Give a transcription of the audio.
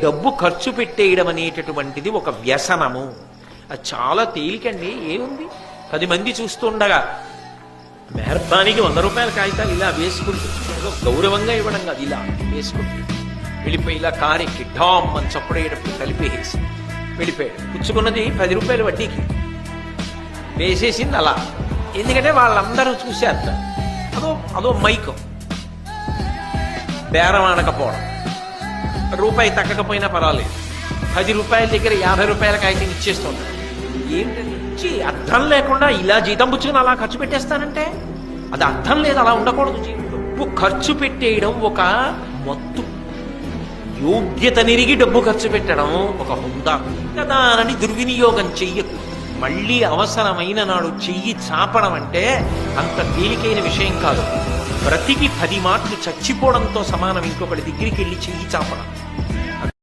డబ్బు ఖర్చు పెట్టేయడం అనేటటువంటిది ఒక వ్యసనము. అది చాలా తేలికండి. ఏముంది, 10 మంది చూస్తుండగా మెహర్బానికి 100 రూపాయల కాగితాలు ఇలా వేసుకుంటూ ఏదో గౌరవంగా ఇవ్వడం కాదు, ఇలా వేసుకుంటూ వెళ్ళిపోయి ఇలా కారెక్కి డామ్ అని చప్పుడేటప్పుడు కలిపేసి వెళ్ళిపోయాడు. పుచ్చుకున్నది 10 రూపాయలు వడ్డీకి వేసేసింది అలా. ఎందుకంటే వాళ్ళందరూ చూసేస్తారు. అదో మైకం. బేరం ఆడకపోవడం, రూపాయి తగ్గకపోయినా పర్వాలేదు, 10 రూపాయల దగ్గర 50 రూపాయల కాగితం ఇచ్చేస్తున్నాడు. ఏంటది ఇచ్చి అర్థం లేకుండా ఇలా జీతం పుచ్చుకుని అలా ఖర్చు పెట్టేస్తానంటే అది అర్థం లేదు, అలా ఉండకూడదు. డబ్బు ఖర్చు పెట్టేయడం ఒక మత్తు. యోగ్యత నిరిగి డబ్బు ఖర్చు పెట్టడం ఒక హుందా. దానిని దుర్వినియోగం చెయ్యకు. మళ్ళీ అవసరమైన నాడు చెయ్యి చాపడం అంటే అంత తేలికైన విషయం కాదు. బ్రతికి 10 మాటలు చచ్చిపోవడంతో సమానం ఇంకొకటి దగ్గరికి వెళ్ళి చెయ్యి చాపడం.